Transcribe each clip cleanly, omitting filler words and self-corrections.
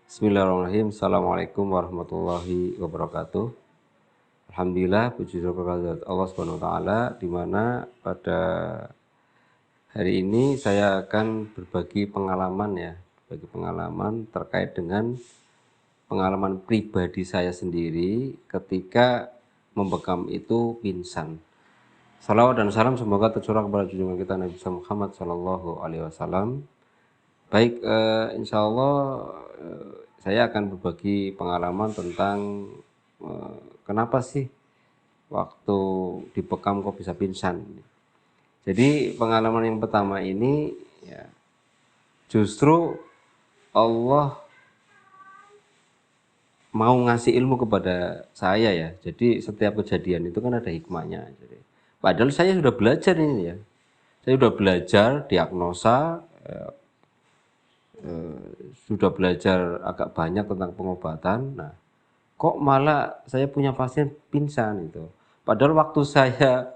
Bismillahirrahmanirrahim. Assalamualaikum warahmatullahi wabarakatuh. Alhamdulillah, puji syukur kehadirat Allah Subhanahu wa taala, di mana pada hari ini saya akan berbagi pengalaman terkait dengan pengalaman pribadi saya sendiri ketika membekam itu pingsan. Salawat dan salam semoga tercurah kepada junjungan kita Nabi Muhammad Sallallahu Alaihi Wasallam. Baik, insya Allah saya akan berbagi pengalaman tentang kenapa sih waktu dibekam kok bisa pingsan. Jadi pengalaman yang pertama ini ya, justru Allah mau ngasih ilmu kepada saya ya. Jadi setiap kejadian itu kan ada hikmahnya. Jadi, padahal saya sudah belajar ini ya. Saya sudah belajar diagnosa, sudah belajar agak banyak tentang pengobatan. Nah, kok malah saya punya pasien pingsan itu. Padahal waktu saya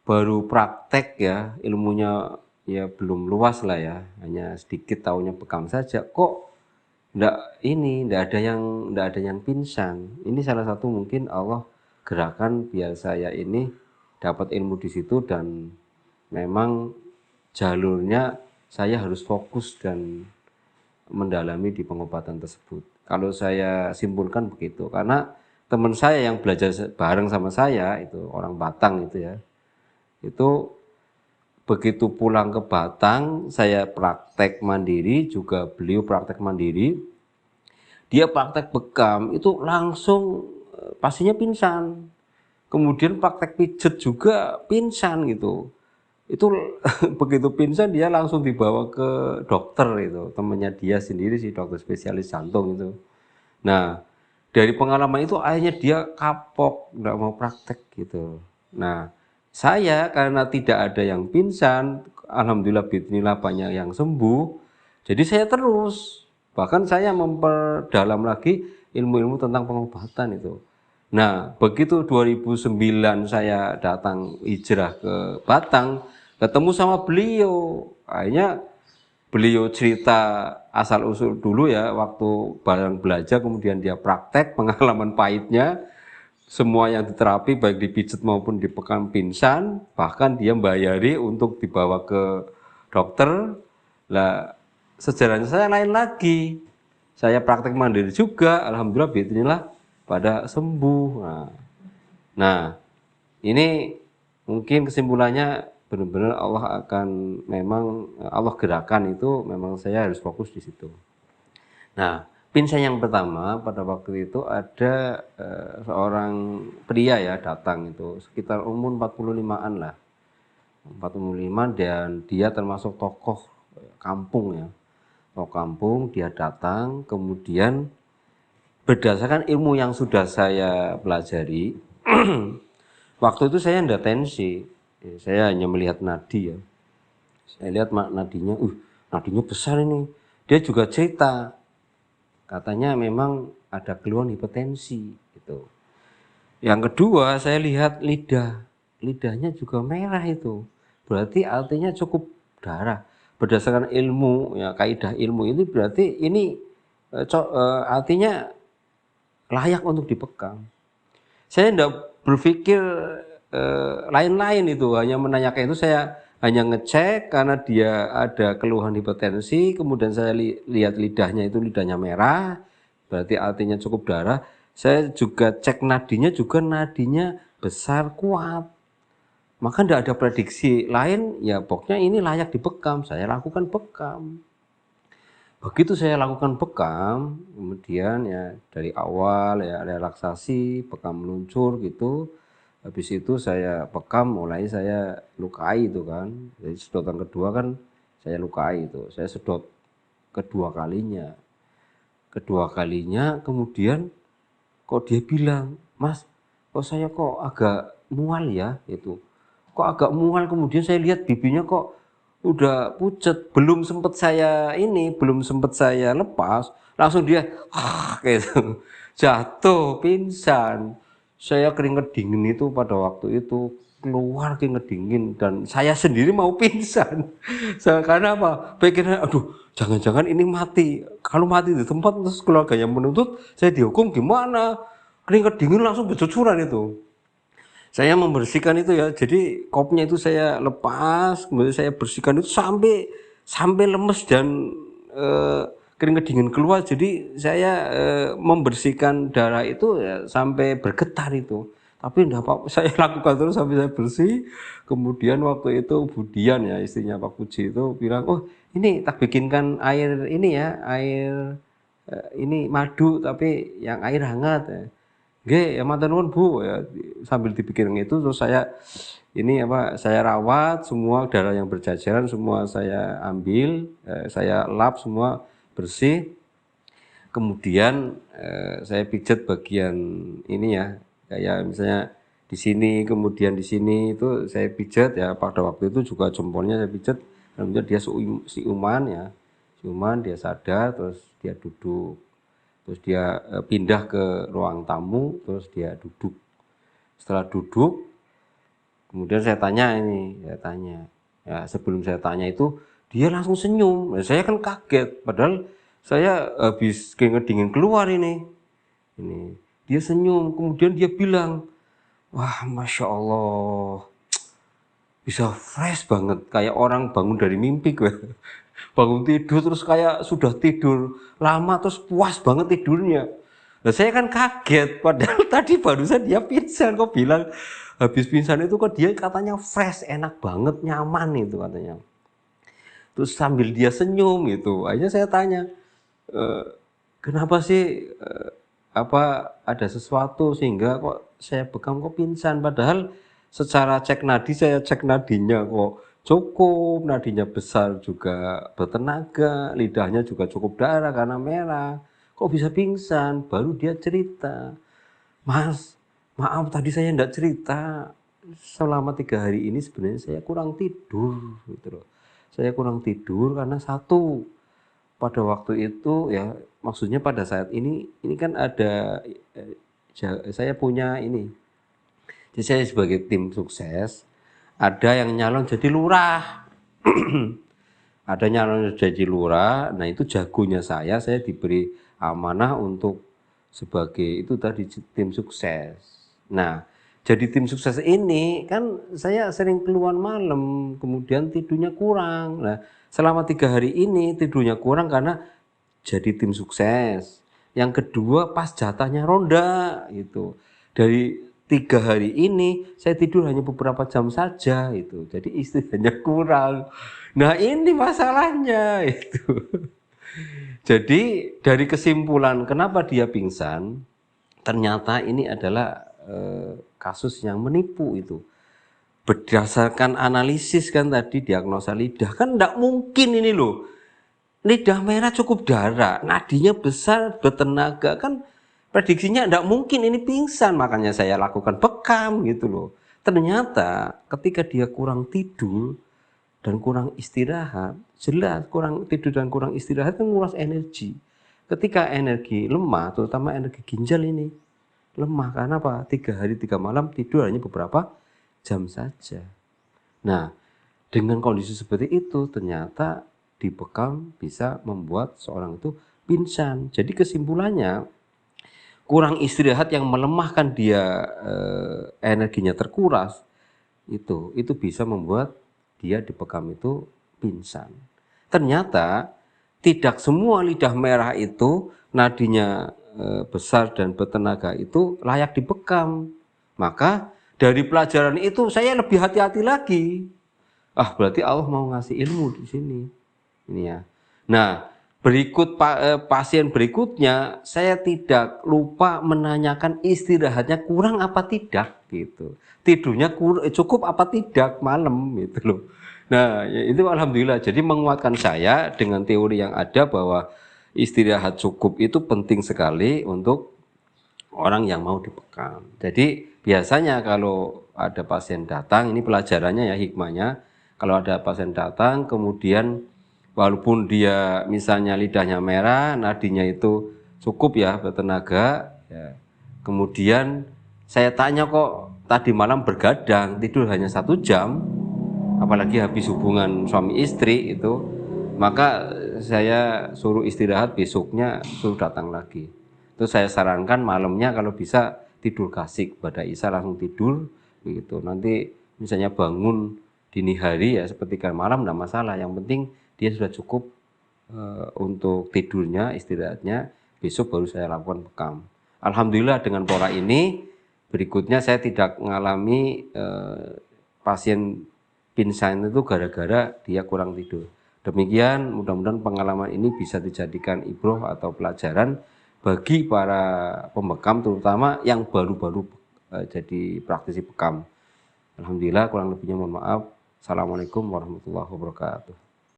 baru praktek ya, ilmunya ya belum luas lah ya, hanya sedikit taunya bekam saja. Kok ndak ada yang pingsan. Ini salah satu mungkin Allah gerakan biar saya ini dapat ilmu di situ, dan memang jalurnya saya harus fokus dan mendalami di pengobatan tersebut. Kalau saya simpulkan begitu, karena teman saya yang belajar bareng sama saya itu orang Batang itu ya, itu begitu pulang ke Batang saya praktek mandiri, juga beliau praktek mandiri. Dia praktek bekam itu langsung pasiennya pingsan. Kemudian praktek pijet juga pingsan gitu. Itu begitu pingsan dia langsung dibawa ke dokter, itu temannya dia sendiri sih, dokter spesialis jantung itu. Nah, dari pengalaman itu akhirnya dia kapok, nggak mau praktek gitu. Nah, saya karena tidak ada yang pingsan, alhamdulillah bismillah banyak yang sembuh, jadi saya terus, bahkan saya memperdalam lagi ilmu-ilmu tentang pengobatan itu. Nah, begitu 2009 saya datang hijrah ke Batang, ketemu sama beliau. Akhirnya beliau cerita asal usul dulu ya, waktu bareng belajar kemudian dia praktek pengalaman pahitnya, semua yang diterapi baik dipijet maupun dibekam pingsan, bahkan dia bayari untuk dibawa ke dokter. Lah, sejarahnya saya lain lagi. Saya praktek mandiri juga, alhamdulillah bismillah pada sembuh. Nah, ini mungkin kesimpulannya benar-benar Allah gerakan itu, memang saya harus fokus di situ. Nah, pingsan yang pertama pada waktu itu ada seorang pria ya datang, itu sekitar umur 45-an lah. 45, dan dia termasuk tokoh kampung ya. Tokoh kampung, dia datang kemudian berdasarkan ilmu yang sudah saya pelajari. Waktu itu saya tidak tensi, saya hanya melihat nadi ya. Saya lihat nadinya, nadinya besar ini. Dia juga cerita, katanya memang ada keluhan hipertensi gitu. Yang kedua saya lihat lidahnya juga merah itu. Berarti artinya cukup darah. Berdasarkan ilmu ya, kaidah ilmu ini berarti ini artinya layak untuk dibekam. Saya tidak berpikir lain-lain itu, hanya menanyakan itu. Saya hanya ngecek karena dia ada keluhan hipertensi, kemudian saya lihat lidahnya itu lidahnya merah, berarti artinya cukup darah. Saya juga cek nadinya, juga nadinya besar kuat. Maka tidak ada prediksi lain, ya pokoknya ini layak dibekam, saya lakukan bekam. Begitu saya lakukan bekam, kemudian ya dari awal ya relaksasi, bekam meluncur gitu. Habis itu saya bekam, mulai saya lukai itu kan. Jadi sedotan kedua kan saya lukai itu. Saya sedot kedua kalinya. Kedua kalinya kemudian kok dia bilang, "Mas, kok saya kok agak mual ya itu." Kok agak mual, kemudian saya lihat bibinya kok udah pucet, belum sempat saya lepas, langsung dia jatuh pingsan. Saya keringet dingin itu pada waktu itu keluar keringat dingin dan saya sendiri mau pingsan. Karena apa? Pikirnya, aduh, jangan-jangan ini mati. Kalau mati di tempat terus keluarganya menuntut, saya dihukum gimana? Keringat dingin langsung bercucuran itu. Saya membersihkan itu ya, jadi kopnya itu saya lepas, kemudian saya bersihkan itu sampai lemes dan keringat dingin keluar. Jadi saya membersihkan darah itu ya, sampai bergetar itu. Tapi enggak apa-apa, saya lakukan terus sampai saya bersih. Kemudian waktu itu Budian ya, istrinya Pak Puji itu bilang, oh ini tak bikinkan air ini ya, air ini madu tapi yang air hangat ya. Nggih, ya matur nuwun Bu ya, sambil dipikirin itu terus saya ini apa, saya rawat semua darah yang berjajaran semua saya ambil, saya lap semua bersih. Kemudian saya pijat bagian ini ya, kayak misalnya di sini, kemudian di sini itu saya pijat ya. Pada waktu itu juga jempolnya saya pijat, kemudian dia siuman ya, siuman dia sadar, terus dia duduk, terus dia pindah ke ruang tamu, terus dia duduk. Setelah duduk, kemudian saya tanya ya sebelum saya tanya itu dia langsung senyum. Ya, saya kan kaget, padahal saya habis keringat dingin keluar ini. Dia senyum, kemudian dia bilang, wah Masya Allah, bisa fresh banget, kayak orang bangun dari mimpi gue. Bangun tidur terus kayak sudah tidur lama terus puas banget tidurnya. Nah saya kan kaget, padahal tadi barusan dia pingsan, kok bilang habis pingsan itu kok dia katanya fresh, enak banget, nyaman itu katanya. Terus sambil dia senyum gitu, akhirnya saya tanya, kenapa sih apa ada sesuatu sehingga kok saya bekam kok pingsan, padahal secara cek nadi saya cek nadinya kok cukup, nadinya besar juga bertenaga, lidahnya juga cukup darah karena merah, kok bisa pingsan. Baru dia cerita, Mas maaf tadi saya enggak cerita, selama 3 hari ini sebenarnya saya kurang tidur gitu loh. Saya kurang tidur karena satu, pada waktu itu ya, maksudnya pada saat ini kan ada saya punya ini, jadi saya sebagai tim sukses, ada yang nyalon jadi lurah. Ada nyalon jadi lurah, nah itu jagonya saya diberi amanah untuk sebagai itu tadi tim sukses. Nah, jadi tim sukses ini kan saya sering keluar malam, kemudian tidurnya kurang. Nah, selama 3 hari ini tidurnya kurang karena jadi tim sukses. Yang kedua pas jatahnya ronda gitu. Dari 3 hari ini saya tidur hanya beberapa jam saja itu. Jadi istirahatnya kurang. Nah, ini masalahnya itu. Jadi dari kesimpulan kenapa dia pingsan, ternyata ini adalah kasus yang menipu itu. Berdasarkan analisis kan tadi diagnosa lidah kan enggak mungkin ini loh. Lidah merah cukup darah, nadinya besar, bertenaga, kan prediksinya enggak mungkin ini pingsan, makanya saya lakukan bekam gitu loh. Ternyata ketika dia kurang tidur dan kurang istirahat, jelas kurang tidur dan kurang istirahat kan nguras energi. Ketika energi lemah, terutama energi ginjal ini lemah, karena apa? 3 hari 3 malam tidur hanya beberapa jam saja. Nah, dengan kondisi seperti itu ternyata dibekam bisa membuat seorang itu pingsan. Jadi kesimpulannya kurang istirahat yang melemahkan dia energinya terkuras itu bisa membuat dia dibekam itu pingsan. Ternyata tidak semua lidah merah itu nadinya besar dan bertenaga itu layak dibekam. Maka dari pelajaran itu saya lebih hati-hati lagi. Berarti Allah mau ngasih ilmu di sini. Ini ya. Nah, berikut pasien berikutnya saya tidak lupa menanyakan istirahatnya kurang apa tidak gitu. Tidurnya cukup apa tidak malam gitu loh. Nah, itu alhamdulillah jadi menguatkan saya dengan teori yang ada bahwa istirahat cukup itu penting sekali untuk orang yang mau dibekam. Jadi biasanya kalau ada pasien datang, ini pelajarannya ya, hikmahnya, kalau ada pasien datang kemudian walaupun dia misalnya lidahnya merah, nadinya itu cukup ya bertenaga ya. Kemudian Saya tanya kok tadi malam bergadang, tidur hanya 1 jam, apalagi habis hubungan suami istri itu, maka saya suruh istirahat, besoknya suruh datang lagi. Terus saya sarankan malamnya kalau bisa tidur kasik, pada Isya langsung tidur, begitu. Nanti misalnya bangun dini hari ya sepertiga malam tidak masalah, yang penting dia sudah cukup untuk tidurnya, istirahatnya, besok baru saya lakukan bekam. Alhamdulillah dengan pola ini, berikutnya saya tidak mengalami pasien pingsan itu gara-gara dia kurang tidur. Demikian, mudah-mudahan pengalaman ini bisa dijadikan ibroh atau pelajaran bagi para pembekam, terutama yang baru-baru jadi praktisi bekam. Alhamdulillah, kurang lebihnya mohon maaf. Assalamualaikum warahmatullahi wabarakatuh.